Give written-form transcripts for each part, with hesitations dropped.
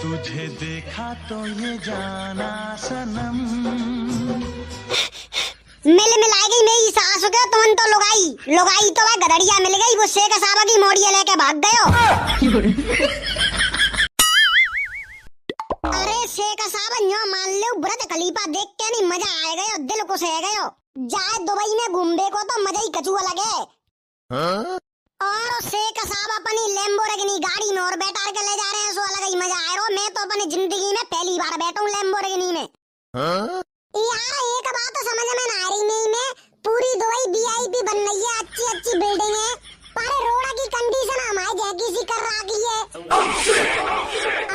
तुझे देखा तो ये जाना सनम। मिल मिलाई गई मेरी सास के तुम तो लुगाई तो भाई गदड़िया मिल गई, वो शेख साहब की मोड़िया लेके भाग गयो। अरे शेख साहब न्यो मान लो बुर्ज खलीफा देख के नहीं मजा आए गयो, दिल को सह गयो। जाए दुबई में घूमने को तो मजा ही कचुआ लगे। और शेख साहब अपनी लैम्बोर्गिनी गाड़ी में और बैठा के ले जा रहे हैं, सो अलग ही मजा आए रो। मैं तो अपनी जिंदगी में पहली बार बैठा हूँ लैम्बोर्गिनी में। यार एक बात समझ में ना आ रही नहीं, में पूरी दुबई वीआईपी बन रही है, अच्छी अच्छी बिल्डिंग है, पर रोड की कंडीशन हमारे जैसी सी कर रखी है।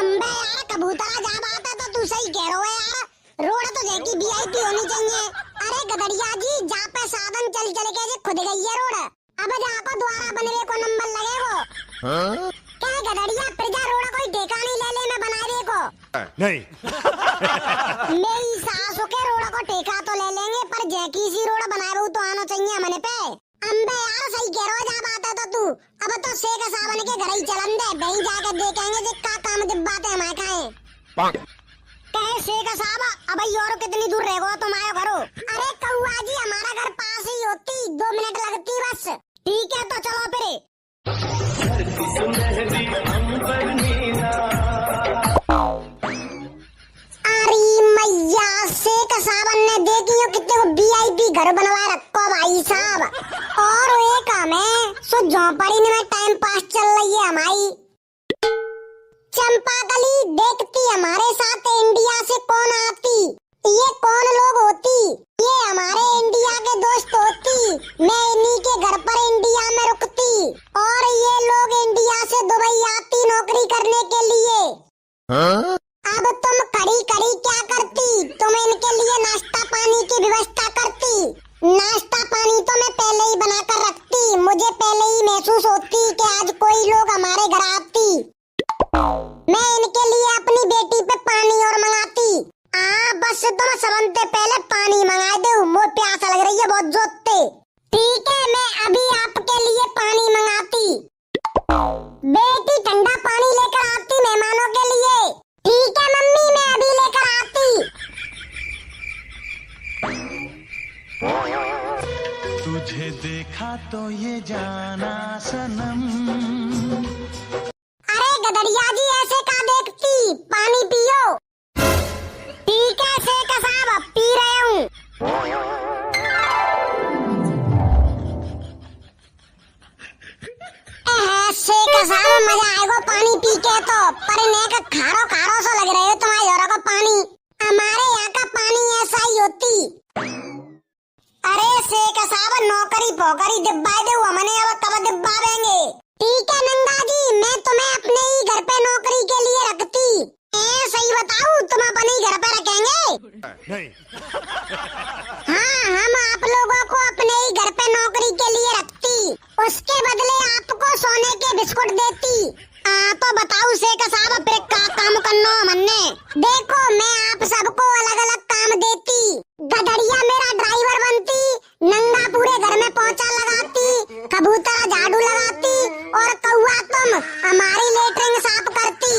अम्बे यार कबूतरा जा बात है तो तू सही कह रहा है यार, रोड तो जैसी वीआईपी होनी चाहिए। अरे गदड़िया जी जहाँ पे साधन चल चल के खुद गई है रोड, अब जहाँ को द्वारा बनने को नंबर लगेगो। क्या गदड़िया प्रजा रोड कोई ठेकानी ले ले मैं बना दे को नहीं। मेरी सासों के रोड को ठेका तो ले लेंगे, पर जैकी सी रोड बनाए तो आना चाहिए हमने पे। अम्बे यार सही कह रहा जा बात है तो तू अब तो शेख साहब के घर ही चलन दे, वहीं जाके देखेंगे जे का काम दिब्बाते हमारे खाए। कहे शेख साहब अब और कितनी दूर रहेगो तुम आयो घरो। अरे कौआ जी हमारा घर पास ही होती, 2 मिनट लगती बस। ठीक है तो चलो फिर। अरे मैया शेख साहब ने देखियो कितने को वीआईपी घर बनवा रखो भाई साहब। और एक हमें सो झोंपड़ी में टाइम पास चल रही है हमारी। चंपाकली देखती हमारे साथ इंडिया से कौन आती, ये कौन लोग होती, ये हमारे इंडिया के दोस्त होती। मैं इन्हीं के घर पर इंडिया में रुकती और ये लोग इंडिया से दुबई आती नौकरी करने के लिए। अब तुम खड़ी खड़ी क्या करती, तुम इनके लिए नाश्ता पानी की व्यवस्था करती। नाश्ता पानी तो मैं पहले ही बना कर रखती, मुझे पहले ही महसूस होती कि आज कोई लोग हमारे घर आती। मैं इनके लिए अपनी बेटी पे पानी और मंगाती। बस तुम सबसे पहले पानी मंगा दो, मुझे प्यास लग रही है बहुत जोते। ठीक है मैं अभी आपके लिए पानी मंगाती। बेटी ठंडा पानी लेकर आती मेहमानों के लिए। ठीक है मम्मी मैं अभी लेकर आती। तुझे देखा तो ये जाना सनम। अरे गदड़िया जी ऐसे का देखती, पानी पियो। ठीक है शेख साहब पी रहे हूँ। शेख साहब मजा आएगा पानी पी के तो, पर इन्हें का खारो खारो सा लग रहे हो तुम्हारे जोरों का पानी। हमारे यहाँ का पानी ऐसा ही होती। अरे शेख साहब नौकरी पोकरी दिब्बा दो हमने, अब कब दिब्बावेंगे। ठीक है नंगा जी मैं तुम्हें अपने ही घर पे नौकरी के लिए रखती। सही बताऊं तुम अपने ही घर पे रखेंगे? नहीं। हाँ हम आप लोगों को अपने ही घर पे नौकरी के लिए रखती, उसके बदले आपको सोने के बिस्कुट देती। तो बताओ शेख साहब फिर क्या काम करना हमने। देखो मैं आप सबको अलग अलग काम देती। गदड़िया मेरा ड्राइवर बनती, नंगा पूरे घर में पोंछा लगाती, कबूतर झाड़ू लगाती और कौआ तुम हमारी लेटरिन साफ करती।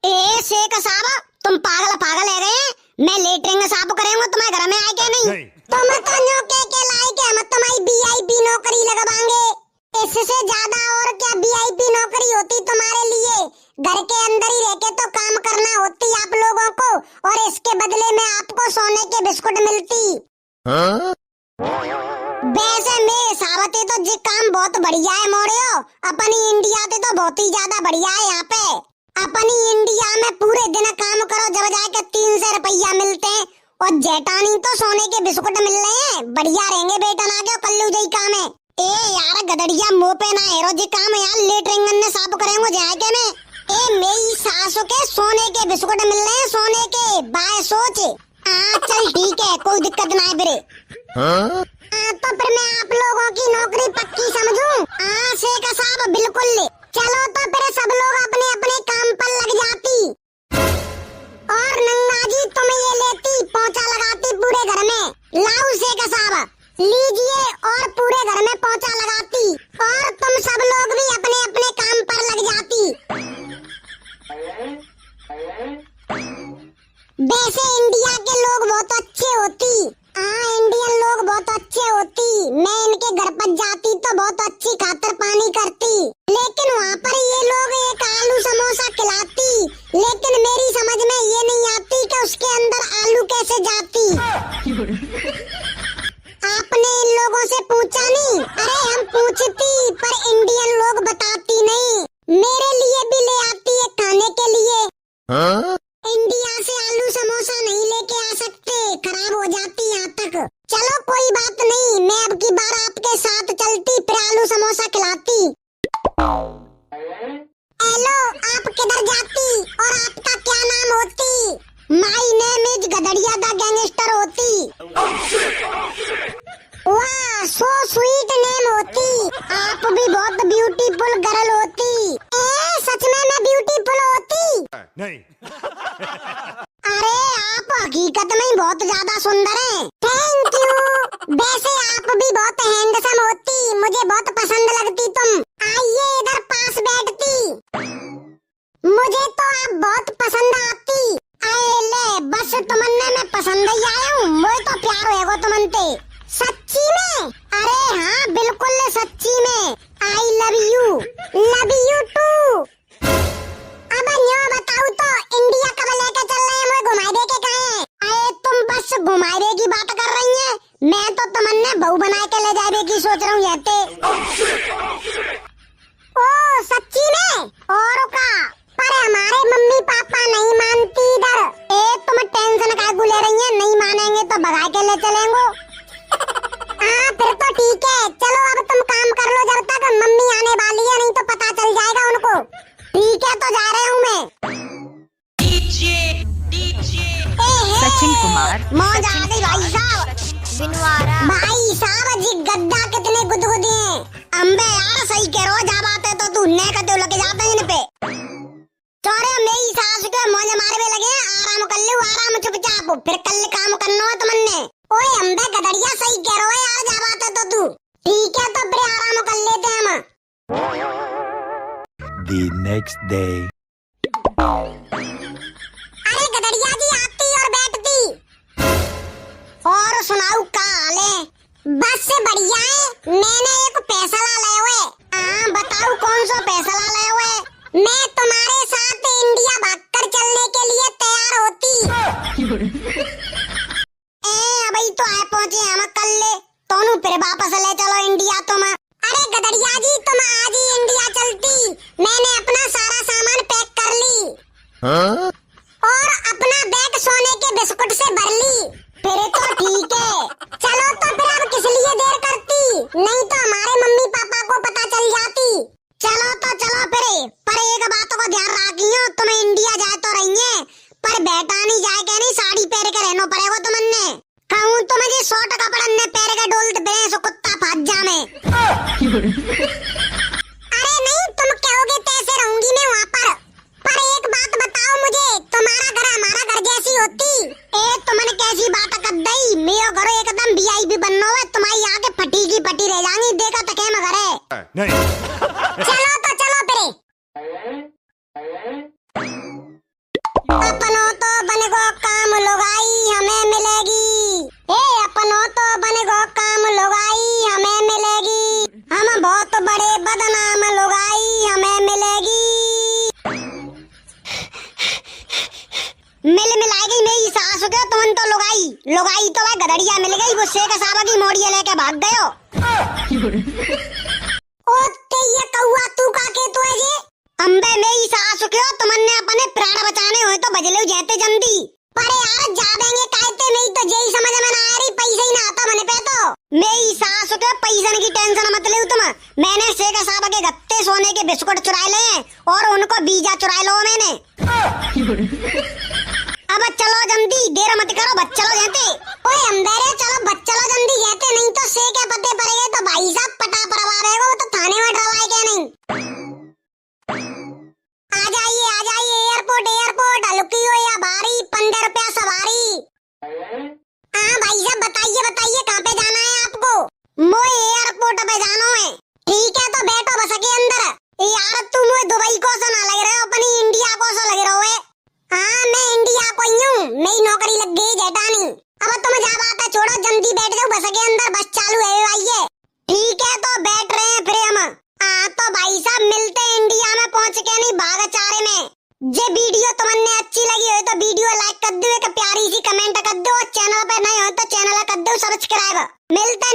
ए शेख साहब तुम पागल है गए, मैं लेटरिन साफ करेंगे तुम्हारे घर में आए क्या नहीं? तुम तो न्योके के लायक हम तुम्हारी वीआईपी नौकरी लगवाएंगे, इससे ज्यादा और क्या वीआईपी नौकरी होती तुम्हारे लिए। घर के अंदर ही रह के तो काम करना होती आप लोगों को, और इसके बदले में आपको सोने के बिस्कुट मिलती। वैसे मेरे सावते तो जी काम बहुत बढ़िया है मोड़ियो, अपनी इंडिया से तो बहुत ही ज्यादा बढ़िया है। यहाँ पे अपनी इंडिया में पूरे दिन काम करो जब जाके 300 रुपया मिलते हैं, और जेठानी तो सोने के बिस्कुट मिल रहे हैं। बढ़िया रहेंगे बेटा ना के कल्लू जी काम है। ए यार गदड़िया मुंह पे ना हेरो जी काम यार, लेटरिंग ने साफ करेंगे जाके में। ए मेरी सासू के सोने के बिस्कुट मिल रहे हैं, सोने के बाय सोच। चल ठीक है कोई दिक्कत ना है फिर। तो फिर मैं आप लोगों की नौकरी पक्की समझूं? शेख साहब बिल्कुल। चलो तो फिर सब लोग अपने अपने काम पर लग जाती, और नंगा जी तुम ये लेती पोंछा लगाती पूरे घर में। लाओ शेख साहब लीजिए और पूरे घर में पोंछा लगाती, और तुम सब लोग भी अपने अपने काम पर लग जाती। वैसे इंडिया के लोग बहुत अच्छे होती। हाँ, इंडियन लोग बहुत अच्छे होती। मैं इनके घर पर जाती तो बहुत अच्छी खातर पानी करती, लेकिन वहाँ पर ये लोग एक आलू समोसा खिलाती, लेकिन मेरी समझ में ये नहीं आती कि उसके अंदर आलू कैसे जाती। आपने इन लोगों से पूछा नहीं? अरे हम पूछती, पर इंडियन लोग बताती नहीं। मेरे लिए भी ले आती है खाने के लिए। इंडिया से आलू समोसा नहीं लेके आ सकते, खराब हो जाती यहाँ तक। चलो कोई बात नहीं, मैं अब की बार आपके साथ चलती, फिर आलू समोसा खिलाती। हेलो, आप किधर जाती और आपका क्या नाम होती? My name is Gadariya the gangster होती। वाह, सो स्वीट नेम होती। आप भी बहुत ब्यूटीफुल गर्ल होती। सच में मैं ब्यूटीफुल होती? नहीं। अरे आप हकीकत में ही बहुत ज्यादा सुंदर हैं। Thank you. वैसे आप भी बहुत हैंडसम होती, मुझे बहुत पसंद लगती तुम। आइए इधर पास बैठती। मुझे तो आप बहुत पसंद आती। आए ले, बस तुमने मैं पसंद ही आया हूँ, मुझे तो प्यार होएगा तुमनते। सच्ची में? अरे हाँ, बिल्कुल सच्ची में। I love you too. अब न्यो बताऊ तो इंडिया कब लेके चल रहे हैं? मुझे घुमाई दे के कहे? अरे तुम बस घुमाई दे की बात कर रही हैं, मैं तो तुमने बहू बना के ले जाने की सोच रहा हूँ येते। ओ सच्ची में? और का? पर हमारे मम्मी पापा नहीं मानती इधर। तुम टेंशन काहे ले रही हैं? नहीं मानेंगे तो भगा के ले चलेंगे। हाँ फिर तो ठीक है, चलो अब तुम काम कर लो जब तक मम्मी आने वाली है, नहीं तो पता चल जाएगा उनको। ठीक है, तो जा रहे हूँ मैं। सचिन कुमार, मौज आ गई भाई साहब। भाई साहब जी, गद्दा कितने गुदगुदे हैं। अम्बे यार सही कह रहो, जा बात है तो तू ने कते लगे जाते हैं इन पे। चोरे मेरी सास के मौज मारे में लगे, आराम कर लो, आराम चुपचाप, फिर कल काम करना है तुमने। ओए अम्बे गदड़िया सही कह रहो यार, जा बात है तो तू। ठीक है, तो फिर आराम कर लेते हैं हम। The next day. अरे गदड़िया जी आती और बैठती। और सुनाओ का हाल है? बस से बढ़िया है। मैंने एक फैसला लिया हुए। हाँ बताओ कौन सा फैसला लिया हुए? मैं तुम्हारे साथ इंडिया भागकर चलने के लिए तैयार होती। अभी तो आए पहुंचे हम, कल ले दोनों फिर वापस ले चलो इंडिया तुम। अरे गदड़िया जी, तुम आज ही इंडिया चलती। मैंने अपना सारा सामान पैक कर ली और अपना बैग सोने के बिस्कुट से भर ली। फिर तो ठीक है, चलो तो फिर अब किस लिए देर करती? नहीं तो हमारे मम्मी पापा को पता चल जाती। चलो तो चलो फिर, पर एक बात को ध्यान रखियो, तुम इंडिया जाए तो रही है, पर बेटा नहीं जाए के नहीं, साड़ी पहन के रहना पड़ेगा तुमने। कहूँ तो मुझे 100 कपड़ा ने पैर के डोलते बे सो कुत्ता फाज जामे। अरे नहीं, तुम कहोगे तैसे रहूंगी मैं वहाँ पर एक बात बताओ मुझे, तुम्हारा घर हमारा घर जैसी होती? तुमने कैसी बात कर दी? मेरा घर एकदम VIP बनना है, तुम्हारी आगे फटी की फटी रह जाएंगी, देखा तो क्या घर है। नहीं। चलो तो चलो फिर। अपनों तो बनेगो काम लुगाई हमें मिलेगी। अपनों तो बनेगो काम लुगाई हमें मिलेगी। हम बहुत बड़े बदनाम लुगाई हमें मिलेगी। मिलाएगी मेरी सास के तुम तो लुगाई तो वह गदड़िया मिल गई, वो शेख साहब की मोड़िया लेके भाग गयो। ओ ते ये कौआ तू का के तो है ये? अम्बे मेरी सास के तुमने अपने प्राण बचाने हो तो बजले जाते जल्दी। पर यार जावेंगे कहते नहीं तो यही समझ में ना आ रही, पैसे ही ना आता मने पे तो। मेरी सास के पैसे की टेंशन मत ले तुम। मैंने शेख साहब के गत्ते सोने के बिस्कुट चुरा लिए और उनको बीजा चुरा लो मैंने। अब चलो जल्दी, देर मत करो, बच चलो जाते। ओए अंबेरे चलो बच चलो जल्दी जाते, नहीं तो से क्या पते पड़ेगा तो भाई साहब पटा परवा रहेगा, वो तो थाने में डरवाए क्या नहीं। आ जाइए एयरपोर्ट हल्की हो या भारी, 15 रुपया सवारी। हाँ भाई साहब बताइए कहाँ पे जाना है आपको? मोए एयरपोर्ट पे जाना है। ठीक है तो बैठो बस के अंदर। यार तुम दुबई को सा ना लग रहे हो, अपनी इंडिया को सा लग रहे हो। हाँ मैं इंडिया को ही हूँ, मेरी नौकरी बैठ जाओ बस के अंदर, बस चालू है भाई ये। ठीक है तो बैठ रहे हैं फिर हम। तो भाई साहब मिलते हैं इंडिया में पहुंच के, नहीं भागाचारे में। जे वीडियो तुमने अच्छी लगी हो तो वीडियो लाइक कर दो, एक प्यारी सी कमेंट कर दो, चैनल पे नए हो तो चैनल कर दो सब्सक्राइब। मिलते